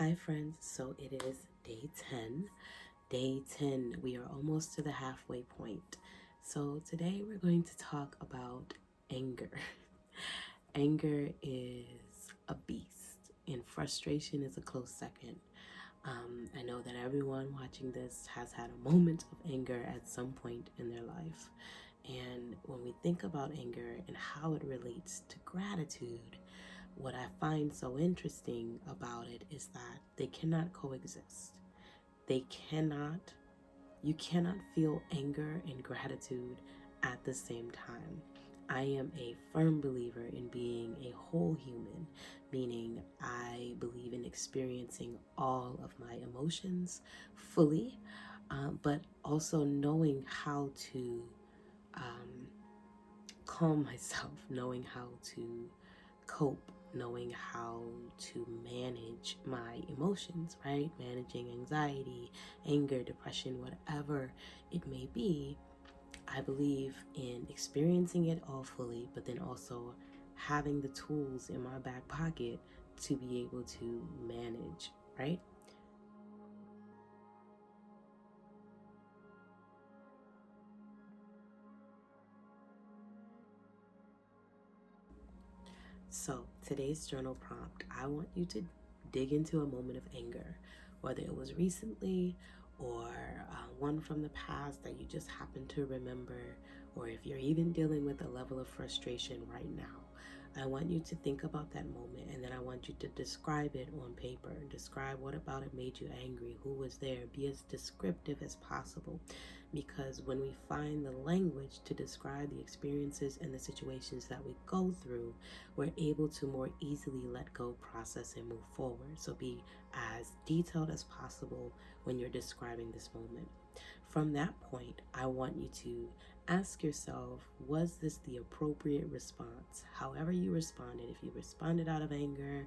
Hi, friends. So it is day 10. Day 10, we are almost to the halfway point. So today we're going to talk about anger. Anger is a beast, and frustration is a close second. I know that everyone watching this has had a moment of anger at some point in their life. And when we think about anger and how it relates to gratitude, what I find so interesting about it is that they cannot coexist. They cannot, you cannot feel anger and gratitude at the same time. I am a firm believer in being a whole human, meaning I believe in experiencing all of my emotions fully, but also knowing how to um, calm myself, knowing how to cope, knowing how to manage my emotions, right? Managing anxiety, anger, depression, whatever it may be. I believe in experiencing it all fully, but then also having the tools in my back pocket to be able to manage, right? So, today's journal prompt, I want you to dig into a moment of anger, whether it was recently or one from the past that you just happen to remember, or if you're even dealing with a level of frustration right now. I want you to think about that moment, and then I want you to describe it on paper. Describe what about it made you angry, who was there. Be as descriptive as possible, because when we find the language to describe the experiences and the situations that we go through, we're able to more easily let go, process, and move forward. So be as detailed as possible when you're describing this moment. From that point, I want you to ask yourself, was this the appropriate response? However you responded, if you responded out of anger,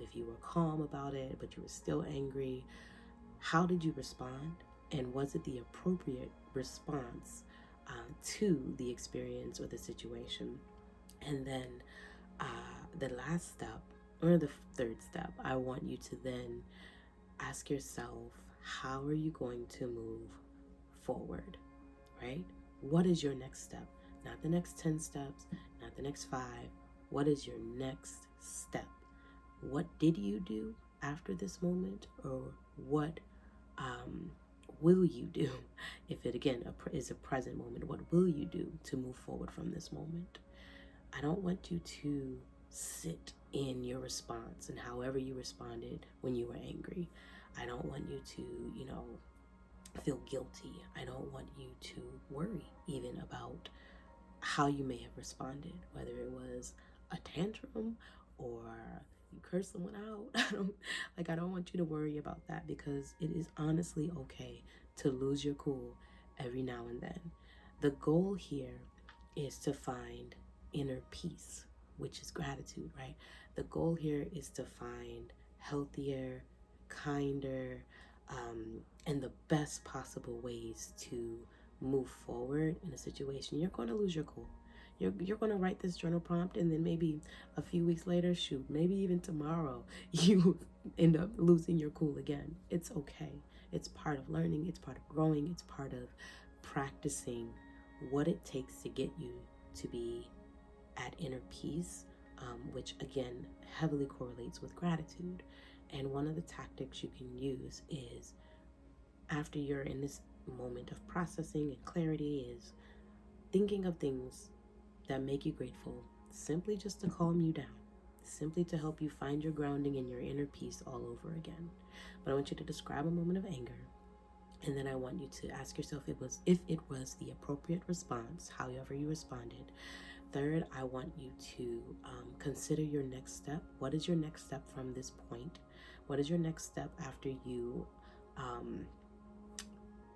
if you were calm about it, but you were still angry, how did you respond? And was it the appropriate response to the experience or the situation? And then the last step, or the third step, I want you to then ask yourself, how are you going to move forward, right? What is your next step? Not the next 10 steps, not the next 5. What is your next step? What did you do after this moment, or what um, will you do? If it again is a present moment, what will you do to move forward from this moment? I don't want you to sit in your response and however you responded when you were angry. I don't want you to, feel guilty. I don't want you to worry even about how you may have responded, whether it was a tantrum or you curse someone out. I don't want you to worry about that, because it is honestly okay to lose your cool every now and then. The goal here is to find inner peace, which is gratitude, right? The goal here is to find healthier, kinder, and the best possible ways to move forward in a situation. You're going to lose your cool. You're going to write this journal prompt, and then maybe a few weeks later, shoot, maybe even tomorrow, you end up losing your cool again. It's okay. It's part of learning. It's part of growing. It's part of practicing what it takes to get you to be at inner peace, which again heavily correlates with gratitude. And one of the tactics you can use is, after you're in this moment of processing and clarity, is thinking of things that make you grateful, simply just to calm you down, simply to help you find your grounding and your inner peace all over again. But I want you to describe a moment of anger, and then I want you to ask yourself if it was the appropriate response, however you responded. Third, I want you to consider your next step. What is your next step from this point? What is your next step after you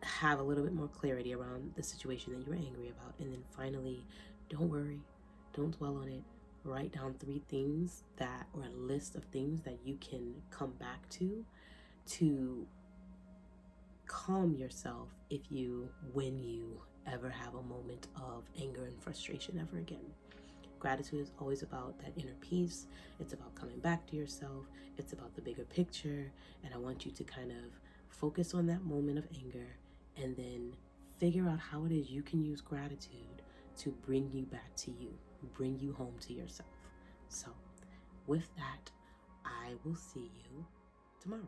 have a little bit more clarity around the situation that you're angry about? And then finally, don't worry, don't dwell on it. Write down 3 things or a list of things that you can come back to calm yourself when you ever have a moment of anger and frustration ever again. Gratitude is always about that inner peace. It's about coming back to yourself. It's about the bigger picture. And I want you to kind of focus on that moment of anger and then figure out how it is you can use gratitude to bring you back to you, bring you home to yourself. So, with that, I will see you tomorrow.